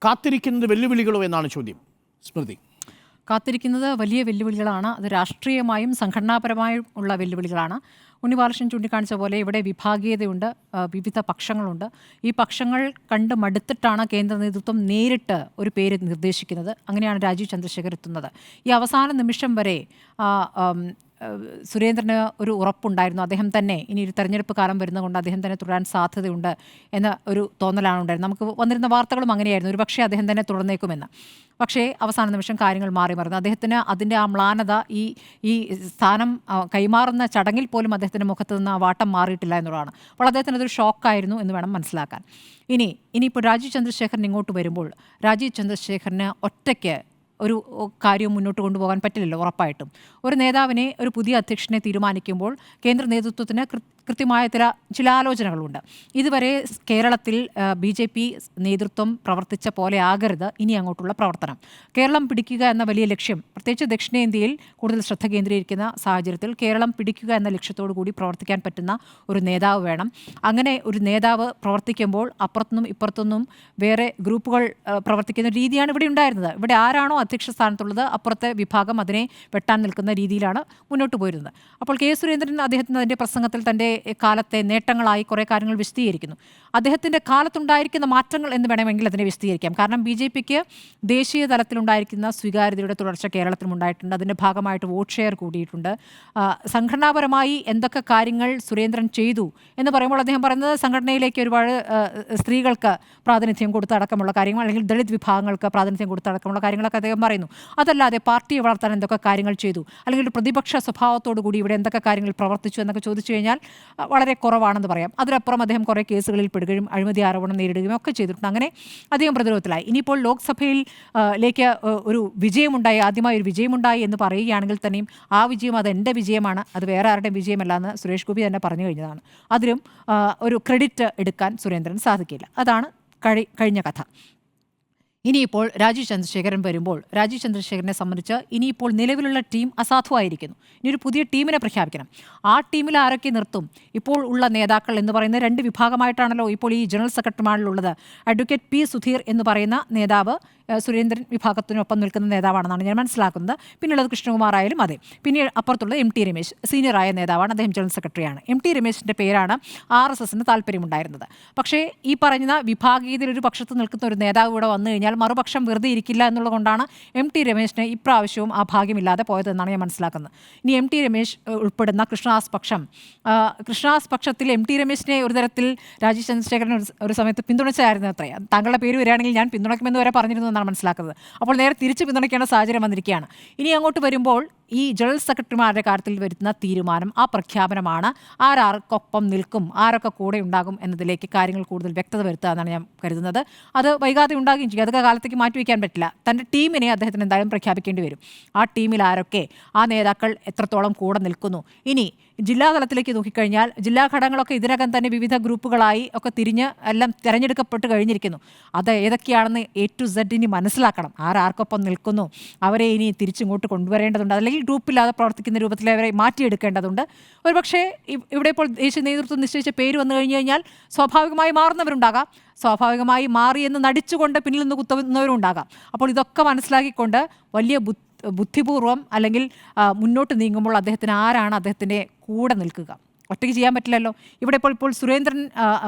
കാത്തിരിക്കുന്നത് വെല്ലുവിളികളോ എന്നാണ് ചോദ്യം. സ്മൃതി, കാത്തിരിക്കുന്നത് വലിയ വെല്ലുവിളികളാണ്. അത് രാഷ്ട്രീയമായും സംഘടനാപരമായും ഉള്ള വെല്ലുവിളികളാണ്. ഉണ്ണിബാലകൃഷ്ണൻ ചൂണ്ടിക്കാണിച്ച പോലെ ഇവിടെ വിഭാഗീയതയുണ്ട്, വിവിധ പക്ഷങ്ങളുണ്ട്. ഈ പക്ഷങ്ങൾ കണ്ട് മടുത്തിട്ടാണ് കേന്ദ്ര നേതൃത്വം നേരിട്ട് ഒരു പേര് നിർദ്ദേശിക്കുന്നത്. അങ്ങനെയാണ് രാജീവ് ചന്ദ്രശേഖർ എത്തുന്നത്. ഈ അവസാന നിമിഷം വരെ സുരേന്ദ്രന് ഒരു ഉറപ്പുണ്ടായിരുന്നു, അദ്ദേഹം തന്നെ ഇനി ഒരു തെരഞ്ഞെടുപ്പ് കാലം വരുന്നതുകൊണ്ട് അദ്ദേഹം തന്നെ തുടരാൻ സാധ്യതയുണ്ട് എന്ന ഒരു തോന്നലാണ് ഉണ്ടായിരുന്നത്. നമുക്ക് വന്നിരുന്ന വാർത്തകളും അങ്ങനെയായിരുന്നു, ഒരു പക്ഷേ അദ്ദേഹം തന്നെ തുടർന്നേക്കുമെന്ന്. പക്ഷേ അവസാന നിമിഷം കാര്യങ്ങൾ മാറി മറിഞ്ഞു. അദ്ദേഹത്തിന് അതിൻ്റെ ആ മ്ലാനത ഈ സ്ഥാനം കൈമാറുന്ന ചടങ്ങിൽ പോലും അദ്ദേഹത്തിൻ്റെ മുഖത്ത് നിന്ന് ആ വാട്ടം മാറിയിട്ടില്ല എന്നുള്ളതാണ്. അപ്പോൾ അദ്ദേഹത്തിന് അതൊരു ഷോക്കായിരുന്നു എന്ന് വേണം മനസ്സിലാക്കാൻ. ഇനിയിപ്പോൾ രാജീവ് ചന്ദ്രശേഖരൻ ഇങ്ങോട്ട് വരുമ്പോൾ രാജീവ് ചന്ദ്രശേഖരന് ഒറ്റയ്ക്ക് ഒരു കാര്യവും മുന്നോട്ട് കൊണ്ടുപോകാൻ പറ്റില്ലല്ലോ. ഉറപ്പായിട്ടും ഒരു നേതാവിനെ, ഒരു പുതിയ അധ്യക്ഷനെ തീരുമാനിക്കുമ്പോൾ കേന്ദ്ര നേതൃത്വത്തിന് കൃത്യമായ ചില ആലോചനകളുണ്ട്. ഇതുവരെ കേരളത്തിൽ BJP നേതൃത്വം പ്രവർത്തിച്ച പോലെ ആകരുത് ഇനി അങ്ങോട്ടുള്ള പ്രവർത്തനം. കേരളം പിടിക്കുക എന്ന വലിയ ലക്ഷ്യം, പ്രത്യേകിച്ച് ദക്ഷിണേന്ത്യയിൽ കൂടുതൽ ശ്രദ്ധ കേന്ദ്രീകരിക്കുന്ന സാഹചര്യത്തിൽ കേരളം പിടിക്കുക എന്ന ലക്ഷ്യത്തോടു കൂടി പ്രവർത്തിക്കാൻ പറ്റുന്ന ഒരു നേതാവ് വേണം. അങ്ങനെ ഒരു നേതാവ് പ്രവർത്തിക്കുമ്പോൾ അപ്പുറത്തുനിന്നും ഇപ്പുറത്തുനിന്നും വേറെ ഗ്രൂപ്പുകൾ പ്രവർത്തിക്കുന്ന രീതിയാണ് ഇവിടെ ഉണ്ടായിരുന്നത്. ഇവിടെ ആരാണോ അധ്യക്ഷ സ്ഥാനത്തുള്ളത് അപ്പുറത്തെ വിഭാഗം അതിനെ വെട്ടാൻ നിൽക്കുന്ന രീതിയിലാണ് മുന്നോട്ട് പോയിരുന്നത്. അപ്പോൾ കെ സുരേന്ദ്രൻ അദ്ദേഹത്തിന് അതിൻ്റെ പ്രസംഗത്തിൽ തൻ്റെ കാലത്തെ നേട്ടങ്ങളായി കുറേ കാര്യങ്ങൾ വിശദീകരിക്കുന്നു. അദ്ദേഹത്തിൻ്റെ കാലത്തുണ്ടായിരിക്കുന്ന മാറ്റങ്ങൾ എന്ന് വേണമെങ്കിൽ അതിനെ വിശദീകരിക്കാം. കാരണം BJPക്ക് ദേശീയ തലത്തിലുണ്ടായിരിക്കുന്ന സ്വീകാര്യതയുടെ തുടർച്ച കേരളത്തിലും ഉണ്ടായിട്ടുണ്ട്. അതിൻ്റെ ഭാഗമായിട്ട് വോട്ട് ഷെയർ കൂടിയിട്ടുണ്ട്. സംഘടനാപരമായി എന്തൊക്കെ കാര്യങ്ങൾ സുരേന്ദ്രൻ ചെയ്തു എന്ന് പറയുമ്പോൾ അദ്ദേഹം പറയുന്നത് സംഘടനയിലേക്ക് ഒരുപാട് സ്ത്രീകൾക്ക് പ്രാതിനിധ്യം കൊടുത്തടക്കമുള്ള കാര്യങ്ങൾ, അല്ലെങ്കിൽ ദളിത് വിഭാഗങ്ങൾക്ക് പ്രാതിനിധ്യം കൊടുത്തടക്കമുള്ള കാര്യങ്ങളൊക്കെ അദ്ദേഹം പറയുന്നു. അതല്ലാതെ പാർട്ടിയെ വളർത്താൻ എന്തൊക്കെ കാര്യങ്ങൾ ചെയ്തു, അല്ലെങ്കിൽ ഒരു പ്രതിപക്ഷ സ്വഭാവത്തോടു കൂടി ഇവിടെ എന്തൊക്കെ കാര്യങ്ങൾ പ്രവർത്തിച്ചു എന്നൊക്കെ ചോദിച്ചു കഴിഞ്ഞാൽ വളരെ കുറവാണെന്ന് പറയാം. അതിനപ്പുറം അദ്ദേഹം കുറേ കേസുകളിൽ പെടുകയും അഴിമതി ആരോപണം നേരിടുകയും ഒക്കെ ചെയ്തിട്ടുണ്ട്. അങ്ങനെ അധികം പ്രതിരോധത്തിലായി. ഇനിയിപ്പോൾ ലോക്സഭയിലേക്ക് ഒരു വിജയമുണ്ടായി, ആദ്യമായി ഒരു വിജയമുണ്ടായി എന്ന് പറയുകയാണെങ്കിൽ തന്നെയും ആ വിജയം അത് എൻ്റെ വിജയമാണ്, അത് വേറെ ആരുടെയും വിജയമല്ല എന്ന് സുരേഷ് ഗോപി തന്നെ പറഞ്ഞു കഴിഞ്ഞതാണ്. അതിലും ഒരു ക്രെഡിറ്റ് എടുക്കാൻ സുരേന്ദ്രൻ സാധിക്കില്ല. അതാണ് കഴിഞ്ഞ കഥ. ഇനിയിപ്പോൾ രാജീവ് ചന്ദ്രശേഖരൻ വരുമ്പോൾ രാജീവ് ചന്ദ്രശേഖരനെ സംബന്ധിച്ച് ഇനിയിപ്പോൾ നിലവിലുള്ള ടീം അസാധുവായിരിക്കുന്നു. ഇനിയൊരു പുതിയ ടീമിനെ പ്രഖ്യാപിക്കണം. ആ ടീമിൽ ആരൊക്കെ നിർത്തും? ഇപ്പോൾ ഉള്ള നേതാക്കൾ എന്ന് പറയുന്ന രണ്ട് വിഭാഗമായിട്ടാണല്ലോ ഇപ്പോൾ ഈ ജനറൽ സെക്രട്ടറിമാരിലുള്ളത്. Advocate P. സുധീർ എന്ന് പറയുന്ന നേതാവ് സുരേന്ദ്രൻ വിഭാഗത്തിനൊപ്പം നിൽക്കുന്ന നേതാവാണെന്നാണ് ഞാൻ മനസ്സിലാക്കുന്നത്. പിന്നെയുള്ളത് കൃഷ്ണകുമാർ ആയാലും അതെ. പിന്നെ അപ്പുറത്തുള്ളത് MT രമേശ്, സീനിയറായ നേതാവാണ്, അദ്ദേഹം ജനറൽ സെക്രട്ടറിയാണ്. MT രമേശിൻ്റെ പേരാണ് RSSന് താല്പര്യമുണ്ടായിരുന്നത്. പക്ഷേ ഈ പറയുന്ന വിഭാഗീയതയിൽ ഒരു പക്ഷത്ത് നിൽക്കുന്ന ഒരു നേതാവ് ഇവിടെ വന്നു കഴിഞ്ഞാൽ മറുപക്ഷം വെറുതെ ഇരിക്കില്ല എന്നുള്ളതുകൊണ്ടാണ് MT രമേശിന് ഇപ്രാവശ്യവും ആ ഭാഗ്യമില്ലാതെ പോയതെന്നാണ് ഞാൻ മനസ്സിലാക്കുന്നത്. ഇനി MT രമേശ് ഉൾപ്പെടുന്ന കൃഷ്ണദാസ് പക്ഷത്തിൽ MT രമേശിനെ ഒരു തരത്തിൽ രാജീവ് ചന്ദ്രശേഖരൻ ഒരു സമയത്ത് പിന്തുണച്ചായിരുന്നു അത്രേ. താങ്കളുടെ പേര് വരികയാണെങ്കിൽ ഞാൻ പിന്തുണയ്ക്കുമെന്ന് വരെ പറഞ്ഞിരുന്നു എന്നാണ് മനസ്സിലാക്കുന്നത്. അപ്പോൾ നേരെ തിരിച്ച് പിന്തുണയ്ക്കേണ്ട സാഹചര്യം വന്നിരിക്കുകയാണ്. ഇനി അങ്ങോട്ട് വരുമ്പോൾ ഈ ജനറൽ സെക്രട്ടറിമാരുടെ കാര്യത്തിൽ വരുന്ന തീരുമാനം, ആ പ്രഖ്യാപനമാണ് ആരാർക്കൊപ്പം നിൽക്കും, ആരൊക്കെ കൂടെ ഉണ്ടാകും എന്നതിലേക്ക് കാര്യങ്ങൾ കൂടുതൽ വ്യക്തത വരുത്തുക എന്നാണ് ഞാൻ കരുതുന്നത്. അത് വൈകാതെ ഉണ്ടാകുകയും ചെയ്യും. അതൊക്കെ കാലത്തേക്ക് മാറ്റിവെക്കാൻ പറ്റില്ല. തൻ്റെ ടീമിനെ അദ്ദേഹത്തിന് എന്തായാലും പ്രഖ്യാപിക്കേണ്ടി വരും. ആ ടീമിൽ ആരൊക്കെ, ആ നേതാക്കൾ എത്രത്തോളം കൂടെ നിൽക്കുന്നു. ഇനി ജില്ലാ തലത്തിലേക്ക് നോക്കിക്കഴിഞ്ഞാൽ ജില്ലാ ഘടകങ്ങളൊക്കെ ഇതിനകം തന്നെ വിവിധ ഗ്രൂപ്പുകളായി ഒക്കെ തിരിഞ്ഞ് എല്ലാം തിരഞ്ഞെടുക്കപ്പെട്ട് കഴിഞ്ഞിരിക്കുന്നു. അത് ഏതൊക്കെയാണെന്ന് A to Z ഇനി മനസ്സിലാക്കണം. ആർക്കൊപ്പം നിൽക്കുന്നു, അവരെ ഇനി തിരിച്ചിങ്ങോട്ട് കൊണ്ടുവരേണ്ടതുണ്ട്. അല്ലെങ്കിൽ ഗ്രൂപ്പില്ലാതെ പ്രവർത്തിക്കുന്ന രൂപത്തിൽ അവരെ മാറ്റിയെടുക്കേണ്ടതുണ്ട്. ഒരുപക്ഷേ ഇവിടെ ഇപ്പോൾ ദേശീയ നേതൃത്വം നിശ്ചയിച്ച പേര് വന്നു കഴിഞ്ഞു കഴിഞ്ഞാൽ സ്വാഭാവികമായി മാറുന്നവരുണ്ടാകാം, സ്വാഭാവികമായി മാറിയെന്ന് നടിച്ചുകൊണ്ട് പിന്നിൽ നിന്ന് കുത്തുന്നവരും ഉണ്ടാകാം. അപ്പോൾ ഇതൊക്കെ മനസ്സിലാക്കിക്കൊണ്ട് വലിയ ബുദ്ധിപൂർവ്വം അല്ലെങ്കിൽ മുന്നോട്ട് നീങ്ങുമ്പോൾ ആരാണ് അദ്ദേഹത്തിൻ്റെ കൂടെ നിൽക്കുക? ഒറ്റയ്ക്ക് ചെയ്യാൻ പറ്റില്ലല്ലോ. ഇവിടെ ഇപ്പോൾ സുരേന്ദ്രൻ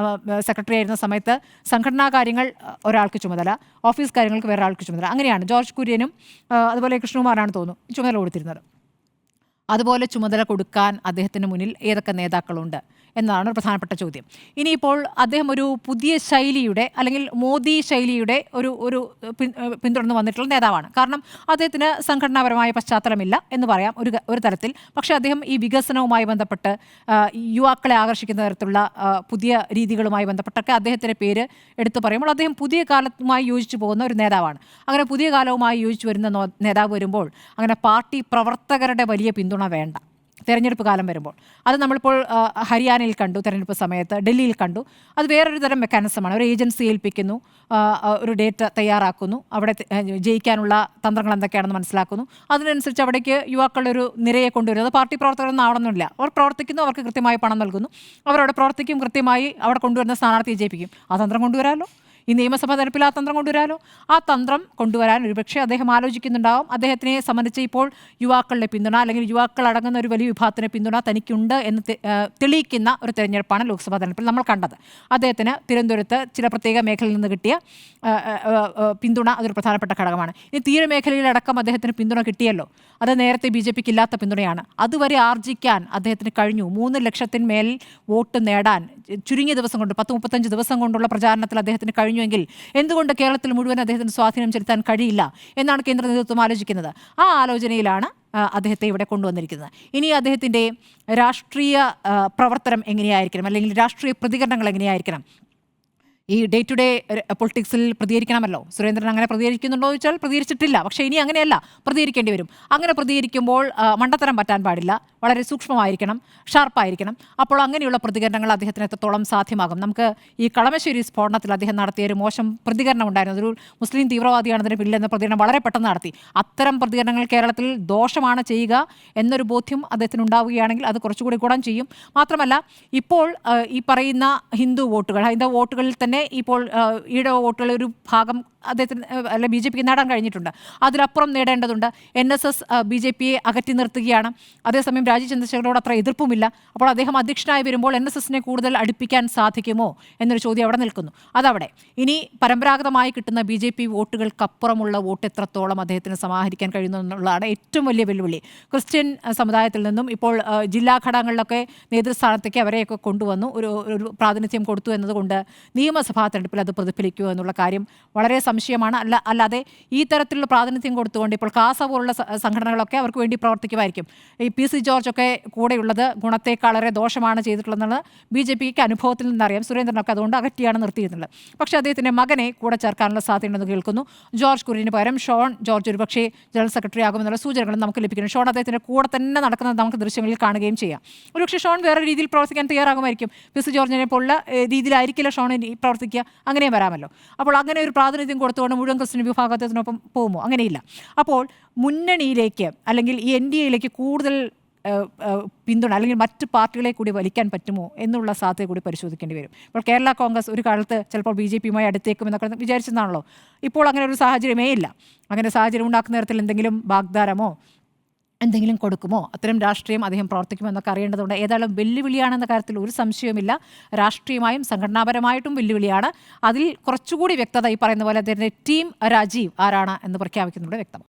സെക്രട്ടറി ആയിരുന്ന സമയത്ത് സംഘടനാ കാര്യങ്ങൾ ഒരാൾക്ക് ചുമതല, ഓഫീസ് കാര്യങ്ങൾക്ക് വേറെ ആൾക്ക് ചുമതല. അങ്ങനെയാണ് ജോർജ് കുര്യനും അതുപോലെ കൃഷ്ണകുമാറാണ് തോന്നുന്നു ചുമതല കൊടുത്തിരുന്നത്. അതുപോലെ ചുമതല കൊടുക്കാൻ അദ്ദേഹത്തിന് മുന്നിൽ ഏതൊക്കെ നേതാക്കളുണ്ട് എന്നതാണ് ഒരു പ്രധാനപ്പെട്ട ചോദ്യം. ഇനിയിപ്പോൾ അദ്ദേഹം ഒരു പുതിയ ശൈലിയുടെ, അല്ലെങ്കിൽ മോദി ശൈലിയുടെ ഒരു പിന്തുടർന്ന് വന്നിട്ടുള്ള നേതാവാണ്. കാരണം അദ്ദേഹത്തിന് സംഘടനാപരമായ പശ്ചാത്തലമില്ല എന്ന് പറയാം ഒരു തരത്തിൽ. പക്ഷേ അദ്ദേഹം ഈ വികസനവുമായി ബന്ധപ്പെട്ട് യുവാക്കളെ ആകർഷിക്കുന്ന തരത്തിലുള്ള പുതിയ രീതികളുമായി ബന്ധപ്പെട്ടൊക്കെ അദ്ദേഹത്തിൻ്റെ പേര് എടുത്തു പറയുമ്പോൾ അദ്ദേഹം പുതിയ കാലത്തുമായി യോജിച്ചു പോകുന്ന ഒരു നേതാവാണ്. അങ്ങനെ പുതിയ കാലവുമായി യോജിച്ചു വരുന്ന നേതാവ് വരുമ്പോൾ അങ്ങനെ പാർട്ടി പ്രവർത്തകരുടെ വലിയ പിന്തുണ വേണ്ട തെരഞ്ഞെടുപ്പ് കാലം വരുമ്പോൾ. അത് നമ്മളിപ്പോൾ ഹരിയാനയിൽ കണ്ടു, തെരഞ്ഞെടുപ്പ് സമയത്ത് ഡൽഹിയിൽ കണ്ടു. അത് വേറൊരു തരം മെക്കാനിസമാണ്. ഒരു ഏജൻസി ഏൽപ്പിക്കുന്നു, ഒരു ഡേറ്റ തയ്യാറാക്കുന്നു, അവിടെ ജയിക്കാനുള്ള തന്ത്രങ്ങൾ എന്തൊക്കെയാണെന്ന് മനസ്സിലാക്കുന്നു. അതിനനുസരിച്ച് അവിടേക്ക് യുവാക്കളുടെ ഒരു നിരയെ കൊണ്ടുവരുന്നത് പാർട്ടി പ്രവർത്തകരൊന്നും ആവണമെന്നില്ല. അവർ പ്രവർത്തിക്കുന്നു, അവർക്ക് കൃത്യമായി പണം നൽകുന്നു, അവരവിടെ പ്രവർത്തിക്കും, കൃത്യമായി അവിടെ കൊണ്ടുവരുന്ന സ്ഥാനാർത്ഥിയെ ജയിപ്പിക്കും. ആ തന്ത്രം കൊണ്ടുവരാമല്ലോ. ഈ നിയമസഭാ തെരഞ്ഞെടുപ്പിൽ ആ തന്ത്രം കൊണ്ടുവരാമല്ലോ. ആ തന്ത്രം കൊണ്ടുവരാൻ ഒരുപക്ഷെ അദ്ദേഹം ആലോചിക്കുന്നുണ്ടാവും. അദ്ദേഹത്തിനെ സംബന്ധിച്ച് ഇപ്പോൾ യുവാക്കളുടെ പിന്തുണ അല്ലെങ്കിൽ യുവാക്കൾ അടങ്ങുന്ന ഒരു വലിയ വിഭാഗത്തിന് പിന്തുണ തനിക്കുണ്ട് എന്ന് തെളിയിക്കുന്ന ഒരു തെരഞ്ഞെടുപ്പാണ് ലോക്സഭാ തെരഞ്ഞെടുപ്പിൽ നമ്മൾ കണ്ടത്. അദ്ദേഹത്തിന് തിരുവനന്തപുരത്ത് ചില പ്രത്യേക മേഖലയിൽ നിന്ന് കിട്ടിയ പിന്തുണ അതൊരു പ്രധാനപ്പെട്ട ഘടകമാണ്. ഈ തീരമേഖലയിലടക്കം അദ്ദേഹത്തിന് പിന്തുണ കിട്ടിയല്ലോ. അത് നേരത്തെ BJPക്ക് ഇല്ലാത്ത പിന്തുണയാണ്. അതുവരെ ആർജിക്കാൻ അദ്ദേഹത്തിന് കഴിഞ്ഞു. 3 ലക്ഷത്തിന്മേൽ വോട്ട് നേടാൻ ചുരുങ്ങിയ ദിവസം കൊണ്ട് 10-35 ദിവസം കൊണ്ടുള്ള പ്രചാരണത്തിൽ അദ്ദേഹത്തിന് കഴിഞ്ഞുവെങ്കിൽ എന്തുകൊണ്ട് കേരളത്തിൽ മുഴുവൻ അദ്ദേഹത്തിന് സ്വാധീനം ചെലുത്താൻ കഴിയില്ല എന്നാണ് കേന്ദ്ര നേതൃത്വം ആലോചിക്കുന്നത്. ആ ആലോചനയിലാണ് അദ്ദേഹത്തെ ഇവിടെ കൊണ്ടുവന്നിരിക്കുന്നത്. ഇനി അദ്ദേഹത്തിൻ്റെ രാഷ്ട്രീയ പ്രവർത്തനം എങ്ങനെയായിരിക്കണം, അല്ലെങ്കിൽ രാഷ്ട്രീയ പ്രതികരണങ്ങൾ എങ്ങനെയായിരിക്കണം? ഈ ഡേ ടു ഡേ പൊളിറ്റിക്സിൽ പ്രതികരിക്കണമല്ലോ. സുരേന്ദ്രൻ അങ്ങനെ പ്രതികരിക്കുന്നുണ്ടോ എന്ന് ചോദിച്ചാൽ പ്രതികരിച്ചിട്ടില്ല. പക്ഷേ ഇനി അങ്ങനെയല്ല, പ്രതികരിക്കേണ്ടി വരും. അങ്ങനെ പ്രതികരിക്കുമ്പോൾ മണ്ടത്തരം പറ്റാൻ പാടില്ല, വളരെ സൂക്ഷ്മമായിരിക്കണം, ഷാർപ്പായിരിക്കണം. അപ്പോൾ അങ്ങനെയുള്ള പ്രതികരണങ്ങൾ അദ്ദേഹത്തിന് എത്രത്തോളം സാധ്യമാകും? നമുക്ക് ഈ കളമശ്ശേരി സ്ഫോടനത്തിൽ അദ്ദേഹം നടത്തിയ ഒരു മോശം പ്രതികരണം ഉണ്ടായിരുന്നു. ഒരു മുസ്ലിം തീവ്രവാദിയാണ് അതിന് പിന്നിലെന്ന പ്രതികരണം വളരെ പെട്ടെന്ന് നടത്തി. അത്തരം പ്രതികരണങ്ങൾ കേരളത്തിൽ ദോഷമാണ് ചെയ്യുക എന്നൊരു ബോധ്യം അദ്ദേഹത്തിന് ഉണ്ടാവുകയാണെങ്കിൽ അത് കുറച്ചുകൂടി ഗുണം ചെയ്യും. മാത്രമല്ല, ഇപ്പോൾ ഈ പറയുന്ന ഹൈന്ദവ വോട്ടുകളിൽ തന്നെ ഇപ്പോൾ ഈഴവ വോട്ടുകളിൽ ഒരു ഭാഗം അദ്ദേഹത്തിന് അല്ലെ BJPക്ക് നേടാൻ കഴിഞ്ഞിട്ടുണ്ട്. അതിലപ്പുറം നേടേണ്ടതുണ്ട്. NSS BJPയെ അകറ്റി നിർത്തുകയാണ്. അതേസമയം രാജീവ് ചന്ദ്രശേഖരനോട് അത്ര എതിർപ്പുമില്ല. അപ്പോൾ അദ്ദേഹം അധ്യക്ഷനായി വരുമ്പോൾ NSSനെ കൂടുതൽ അടുപ്പിക്കാൻ സാധിക്കുമോ എന്നൊരു ചോദ്യം അവിടെ നിൽക്കുന്നു. അതവിടെ. ഇനി പരമ്പരാഗതമായി കിട്ടുന്ന BJP വോട്ടുകൾക്കപ്പുറമുള്ള വോട്ട് എത്രത്തോളം അദ്ദേഹത്തിന് സമാഹരിക്കാൻ കഴിയുന്നു എന്നുള്ളതാണ് ഏറ്റവും വലിയ വെല്ലുവിളി. ക്രിസ്ത്യൻ സമുദായത്തിൽ നിന്നും ഇപ്പോൾ ജില്ലാ ഘടകങ്ങളിലൊക്കെ നേതൃസ്ഥാനത്തേക്ക് അവരെയൊക്കെ കൊണ്ടുവന്നു, ഒരു പ്രാതിനിധ്യം കൊടുത്തു എന്നതുകൊണ്ട് നിയമസഭാ തെരഞ്ഞെടുപ്പിൽ അത് പ്രതിഫലിക്കുമോ എന്നുള്ള കാര്യം വളരെ സംശയമാണ്. അല്ലാതെ ഈ തരത്തിലുള്ള പ്രാതിനിധ്യം കൊടുത്തുകൊണ്ട് ഇപ്പോൾ കാസ പോലുള്ള സംഘടനകളൊക്കെ അവർക്ക് വേണ്ടി പ്രവർത്തിക്കുമായിരിക്കും. ഈ PC ജോർജ് ഒക്കെ കൂടെയുള്ളത് ഗുണത്തേക്കാളേറെ ദോഷമാണ് ചെയ്തിട്ടുള്ളതെന്ന് BJPക്ക് അനുഭവത്തിൽ നിന്നറിയാം. സുരേന്ദ്രനൊക്കെ അതുകൊണ്ട് അകറ്റിയാണ് നിർത്തിയിരുന്നത്. പക്ഷേ അദ്ദേഹത്തിൻ്റെ മകനെ കൂടെ ചേർക്കാനുള്ള സാധ്യതയുണ്ടെന്ന് കേൾക്കുന്നു. ജോർജ് കുര്യന് പകരം ഷോൺ ജോർജ് ഒരുപക്ഷേ ജനറൽ സെക്രട്ടറി ആകുമെന്നുള്ള സൂചനകളും നമുക്ക് ലഭിക്കുന്നു. ഷോൺ അദ്ദേഹത്തിൻ്റെ കൂടെ തന്നെ നടക്കുന്നത് നമുക്ക് ദൃശ്യങ്ങളിൽ കാണുകയും ചെയ്യാം. ഒരുപക്ഷേ ഷോൺ വേറെ രീതിയിൽ പ്രവർത്തിക്കാൻ തയ്യാറാകുമായിരിക്കും. PC ജോർജിനെ പോലുള്ള രീതിയിലായിരിക്കില്ല ഷോൺ പ്രവർത്തിക്കുക. അങ്ങനെയും വരാമല്ലോ. അപ്പോൾ അങ്ങനെ ഒരു പ്രാതിനിധ്യം കൊടുത്തുകൊണ്ട് മുഴുവൻ ക്രിസ്ത്യൻ വിഭാഗത്തിനൊപ്പം പോകുമോ? അങ്ങനെയില്ല. അപ്പോൾ മുന്നണിയിലേക്ക് അല്ലെങ്കിൽ ഈ NDAയിലേക്ക് കൂടുതൽ പിന്തുണ അല്ലെങ്കിൽ മറ്റ് പാർട്ടികളെ കൂടി വലിക്കാൻ പറ്റുമോ എന്നുള്ള സാധ്യത കൂടി പരിശോധിക്കേണ്ടി വരും. ഇപ്പോൾ കേരള കോൺഗ്രസ് ഒരു കാലത്ത് ചിലപ്പോൾ BJPയുമായി അടുത്തേക്കുമെന്നൊക്കെ വിചാരിച്ചതാണല്ലോ. ഇപ്പോൾ അങ്ങനെ ഒരു സാഹചര്യമേ ഇല്ല. അങ്ങനെ സാഹചര്യം ഉണ്ടാക്കുന്ന തരത്തിൽ എന്തെങ്കിലും വാഗ്ദാനമോ എന്തെങ്കിലും കൊടുക്കുമോ, അത്തരം രാഷ്ട്രീയം അദ്ദേഹം പ്രവർത്തിക്കുമോ എന്നൊക്കെ അറിയേണ്ടതുണ്ട്. ഏതായാലും വെല്ലുവിളിയാണെന്ന കാര്യത്തിൽ ഒരു സംശയവുമില്ല. രാഷ്ട്രീയമായും സംഘടനാപരമായിട്ടും വെല്ലുവിളിയാണ്. അതിൽ കുറച്ചുകൂടി വ്യക്തത ഈ പറയുന്ന പോലെ അദ്ദേഹത്തിൻ്റെ ടീം രാജീവ് ആരാണ് എന്ന് പ്രഖ്യാപിക്കുന്നുണ്ട് വ്യക്തമാണ്.